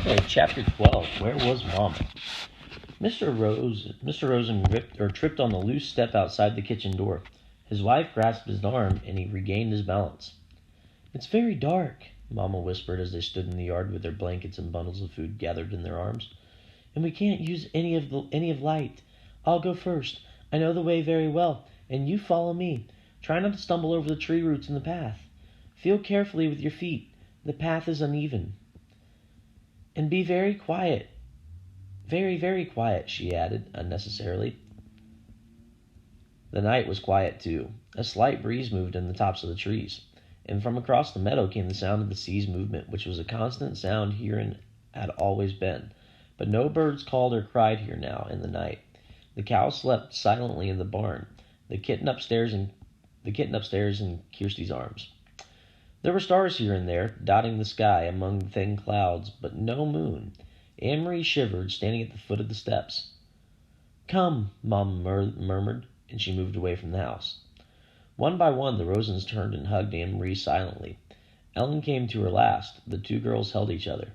Okay, chapter 12. Where was Mama? Mr. Rosen tripped on the loose step outside the kitchen door. His wife grasped his arm, and he regained his balance. "It's very dark," Mama whispered as they stood in the yard with their blankets and bundles of food gathered in their arms. "And we can't use any of light. I'll go first. I know the way very well, and you follow me. Try not to stumble over the tree roots in the path. Feel carefully with your feet. The path is uneven. And be very quiet. Very, very quiet," she added, unnecessarily. The night was quiet, too. A slight breeze moved in the tops of the trees, and from across the meadow came the sound of the sea's movement, which was a constant sound here and had always been. But no birds called or cried here now in the night. The cow slept silently in the barn, the kitten upstairs in Kirsty's arms. There were stars here and there, dotting the sky among the thin clouds, but no moon. Anne-Marie shivered, standing at the foot of the steps. "Come," Mama murmured, and she moved away from the house. One by one, the Rosens turned and hugged Anne-Marie silently. Ellen came to her last. The two girls held each other.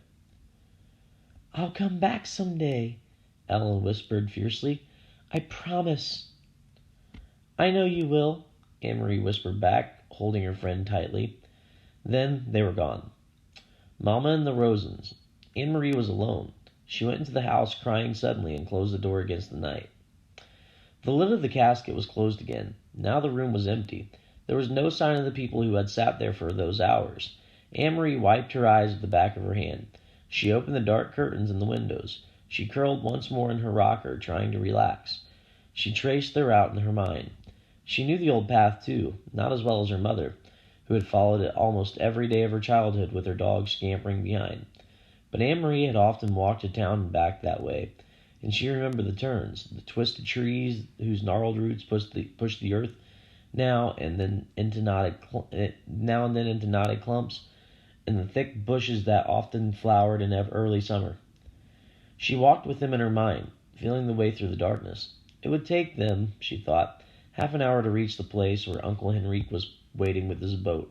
"I'll come back some day," Ellen whispered fiercely. "I promise." "I know you will," Anne-Marie whispered back, holding her friend tightly. Then they were gone. Mama and the Rosens. Anne-Marie was alone. She went into the house crying suddenly and closed the door against the night. The lid of the casket was closed again. Now the room was empty. There was no sign of the people who had sat there for those hours. Anne-Marie wiped her eyes with the back of her hand. She opened the dark curtains in the windows. She curled once more in her rocker, trying to relax. She traced their route in her mind. She knew the old path, too, not as well as her mother, who had followed it almost every day of her childhood with her dog scampering behind. But Anne-Marie had often walked to town and back that way, and she remembered the turns, the twisted trees whose gnarled roots pushed the earth now and then into knotted clumps, and the thick bushes that often flowered in early summer. She walked with them in her mind, feeling the way through the darkness. It would take them, she thought, half an hour to reach the place where Uncle Henrique was waiting with his boat.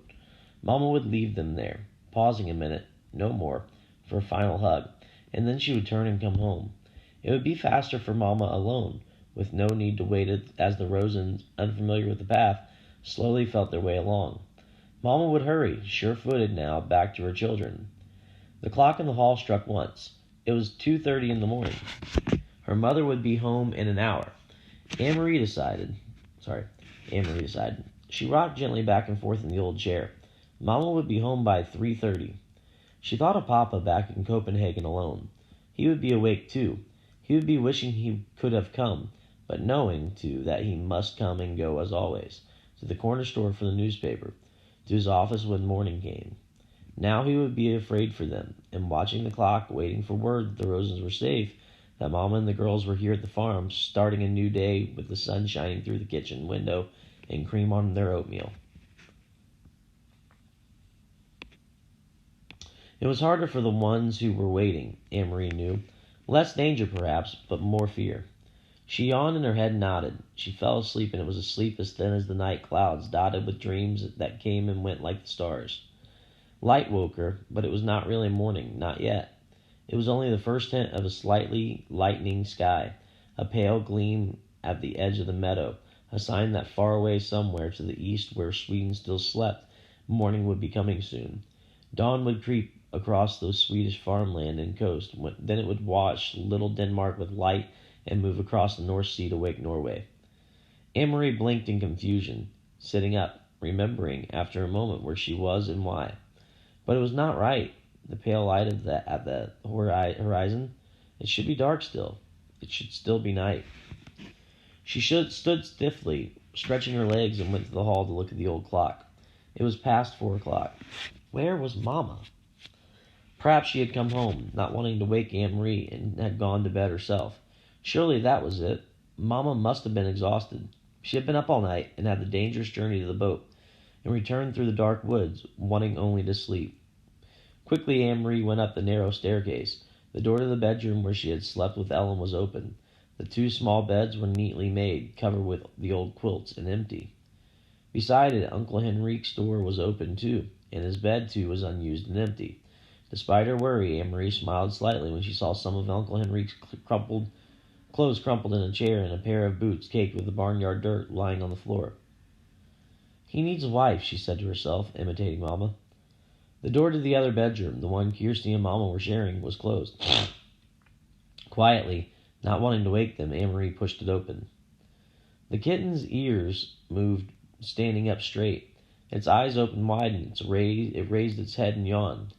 Mama would leave them there, pausing a minute, no more, for a final hug, and then she would turn and come home. It would be faster for Mama alone, with no need to wait as the Rosens, unfamiliar with the path, slowly felt their way along. Mama would hurry, sure-footed now, back to her children. The clock in the hall struck once. It was 2:30 in the morning. Her mother would be home in an hour. Anne-Marie decided. She rocked gently back and forth in the old chair. Mama would be home by 3:30. She thought of Papa back in Copenhagen alone. He would be awake, too. He would be wishing he could have come, but knowing, too, that he must come and go as always, to the corner store for the newspaper, to his office when morning came. Now he would be afraid for them, and watching the clock, waiting for word that the Rosens were safe, that Mama and the girls were here at the farm, starting a new day with the sun shining through the kitchen window and cream on their oatmeal. It was harder for the ones who were waiting, Anne-Marie knew. Less danger, perhaps, but more fear. She yawned and her head nodded. She fell asleep, and it was a sleep as thin as the night clouds, dotted with dreams that came and went like the stars. Light woke her, but it was not really morning, not yet. It was only the first hint of a slightly lightening sky, a pale gleam at the edge of the meadow, a sign that far away somewhere to the east where Sweden still slept, morning would be coming soon. Dawn would creep across the Swedish farmland and coast. Then it would wash little Denmark with light and move across the North Sea to wake Norway. Anne-Marie blinked in confusion, sitting up, remembering after a moment where she was and why. But it was not right. The pale light at the horizon. It should be dark still. It should still be night. She stood stiffly, stretching her legs, and went to the hall to look at the old clock. It was past 4 o'clock. Where was Mama? Perhaps she had come home, not wanting to wake Anne-Marie, and had gone to bed herself. Surely that was it. Mama must have been exhausted. She had been up all night, and had the dangerous journey to the boat, and returned through the dark woods, wanting only to sleep. Quickly Anne-Marie went up the narrow staircase. The door to the bedroom where she had slept with Ellen was open. The 2 small beds were neatly made, covered with the old quilts, and empty. Beside it, Uncle Henrique's door was open too, and his bed too was unused and empty. Despite her worry, Anne-Marie smiled slightly when she saw some of Uncle Henrique's clothes crumpled in a chair and a pair of boots caked with the barnyard dirt lying on the floor. "He needs a wife," she said to herself, imitating Mama. The door to the other bedroom, the one Kirsty and Mama were sharing, was closed. Quietly, not wanting to wake them, Anne-Marie pushed it open. The kitten's ears moved, standing up straight. Its eyes opened wide, and it raised its head and yawned.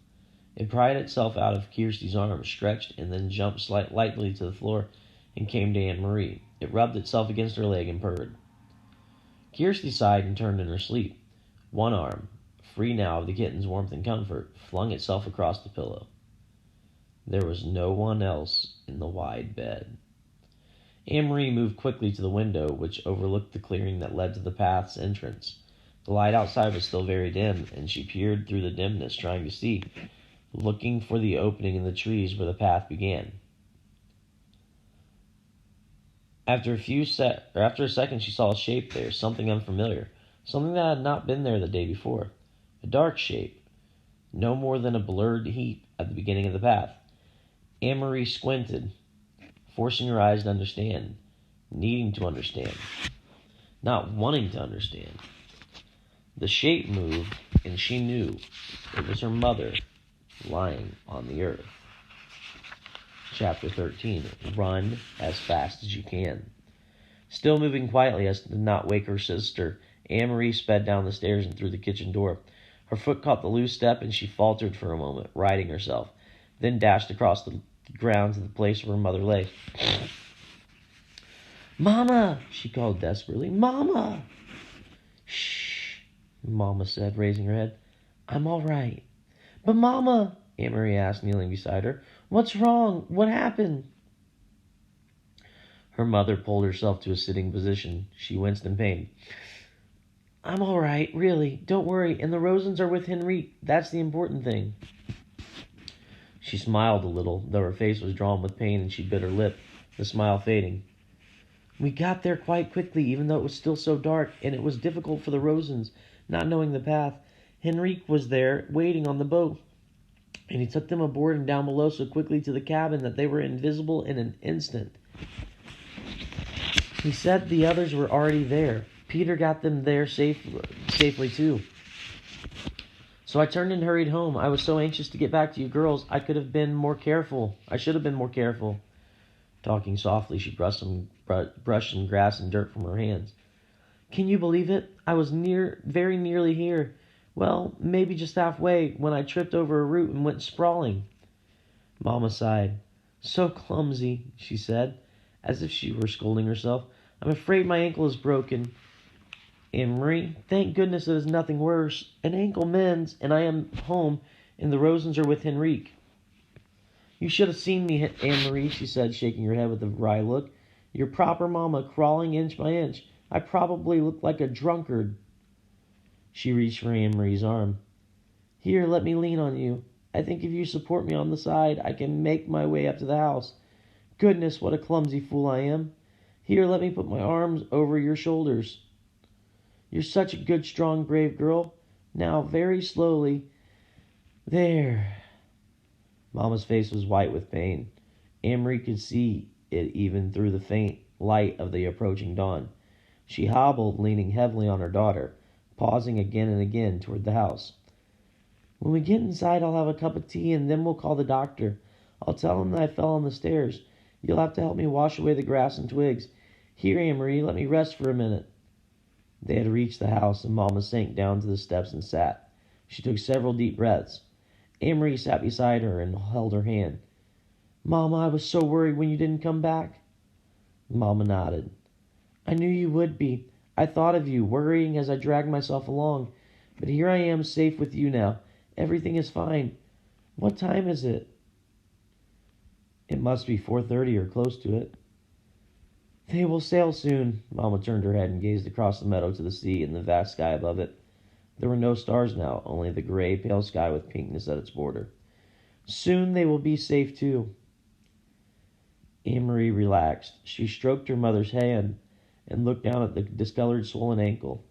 It pried itself out of Kirsty's arms, stretched, and then jumped lightly to the floor and came to Anne-Marie. It rubbed itself against her leg and purred. Kirsty sighed and turned in her sleep. One arm, free now of the kitten's warmth and comfort, flung itself across the pillow. There was no one else in the wide bed. Anne-Marie moved quickly to the window, which overlooked the clearing that led to the path's entrance. The light outside was still very dim, and she peered through the dimness, trying to see, looking for the opening in the trees where the path began. After a second, she saw a shape there, something unfamiliar, something that had not been there the day before. A dark shape, no more than a blurred heap at the beginning of the path. Anne-Marie squinted, forcing her eyes to understand, needing to understand, not wanting to understand. The shape moved, and she knew it was her mother lying on the earth. Chapter 13. Run as fast as you can. Still moving quietly as to not wake her sister, Anne-Marie sped down the stairs and through the kitchen door. Her foot caught the loose step, and she faltered for a moment, righting herself, then dashed across the ground to the place where her mother lay. "Mama!" she called desperately. "Mama!" "Shh," Mama said, raising her head. "I'm all right." "But Mama," Anne-Marie asked, kneeling beside her, "what's wrong? What happened?" Her mother pulled herself to a sitting position. She winced in pain. "I'm all right, really. Don't worry. And the Rosens are with Henrique. That's the important thing." She smiled a little, though her face was drawn with pain and she bit her lip, the smile fading. "We got there quite quickly, even though it was still so dark, and it was difficult for the Rosens, not knowing the path. Henrique was there, waiting on the boat, and he took them aboard and down below so quickly to the cabin that they were invisible in an instant. He said the others were already there. Peter got them there safely too. So I turned and hurried home. I was so anxious to get back to you girls. I should have been more careful. Talking softly, she brushed some grass and dirt from her hands. "Can you believe it? I was very nearly here. Well, maybe just halfway, when I tripped over a root and went sprawling." Mama sighed. "So clumsy," she said, as if she were scolding herself. "I'm afraid my ankle is broken." "Anne-Marie, thank goodness it is nothing worse. An ankle mends, and I am home, and the Rosens are with Henrique." "You should have seen me, Anne-Marie," she said, shaking her head with a wry look. "Your proper Mama, crawling inch by inch. I probably looked like a drunkard." She reached for Anne-Marie's arm. "Here, let me lean on you. I think if you support me on the side, I can make my way up to the house. Goodness, what a clumsy fool I am. Here, let me put my arms over your shoulders. You're such a good, strong, brave girl. Now, very slowly. There." Mama's face was white with pain. Anne-Marie could see it even through the faint light of the approaching dawn. She hobbled, leaning heavily on her daughter, pausing again and again toward the house. "When we get inside, I'll have a cup of tea, and then we'll call the doctor. I'll tell him that I fell on the stairs. You'll have to help me wash away the grass and twigs. Here, Anne-Marie, let me rest for a minute." They had reached the house, and Mama sank down to the steps and sat. She took several deep breaths. Anne-Marie sat beside her and held her hand. "Mama, I was so worried when you didn't come back." Mama nodded. "I knew you would be. I thought of you, worrying as I dragged myself along. But here I am, safe with you now. Everything is fine. What time is it?" "It must be 4:30 or close to it." "They will sail soon." Mama turned her head and gazed across the meadow to the sea and the vast sky above it. There were no stars now, only the gray, pale sky with pinkness at its border. "Soon they will be safe, too." Anne-Marie relaxed. She stroked her mother's hand and looked down at the discolored, swollen ankle.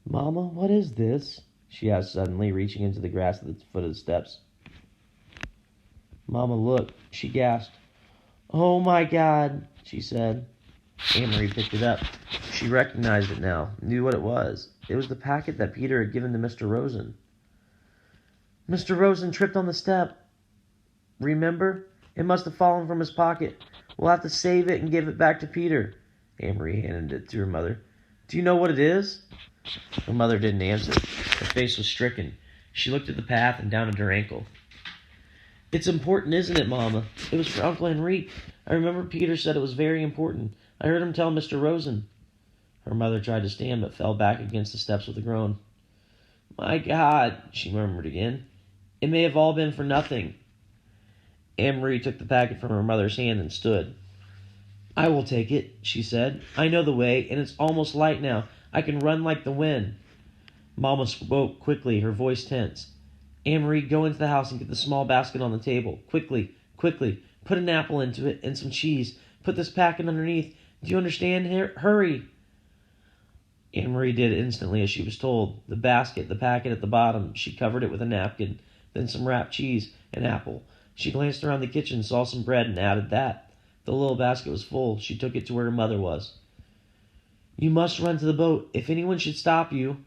"Mama, what is this?" she asked suddenly, reaching into the grass at the foot of the steps. Mama looked. She gasped. "Oh my God," she said. Anne-Marie picked it up. She recognized it now, knew what it was. It was the packet that Peter had given to Mr. Rosen. "Mr. Rosen tripped on the step. Remember? It must have fallen from his pocket. We'll have to save it and give it back to Peter." Anne-Marie handed it to her mother. "Do you know what it is?" Her mother didn't answer. Her face was stricken. She looked at the path and down at her ankle. "It's important, isn't it, Mama? It was for Uncle Henrique. I remember Peter said it was very important. I heard him tell Mr. Rosen." Her mother tried to stand, but fell back against the steps with a groan. "My God," she murmured again. "It may have all been for nothing." Anne-Marie took the packet from her mother's hand and stood. "I will take it," she said. "I know the way, and it's almost light now. I can run like the wind." Mama spoke quickly, her voice tense. "Anne-Marie, go into the house and get the small basket on the table. Quickly, quickly. Put an apple into it and some cheese. Put this packet underneath. Do you understand? Hurry!" Anne-Marie did instantly as she was told. The packet at the bottom. She covered it with a napkin, then some wrapped cheese, an apple. She glanced around the kitchen, saw some bread, and added that. The little basket was full. She took it to where her mother was. "You must run to the boat. If anyone should stop you—"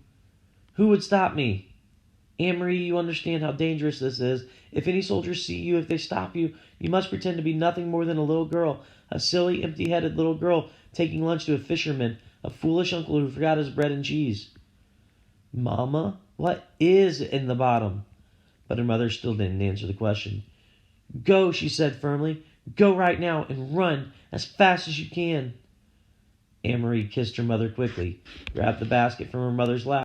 "Who would stop me?" "Anne-Marie, you understand how dangerous this is. If any soldiers see you, if they stop you, you must pretend to be nothing more than a little girl, a silly, empty-headed little girl taking lunch to a fisherman, a foolish uncle who forgot his bread and cheese." "Mama, what is in the bottom?" But her mother still didn't answer the question. "Go," she said firmly. "Go right now and run as fast as you can." Anne-Marie kissed her mother quickly, grabbed the basket from her mother's lap,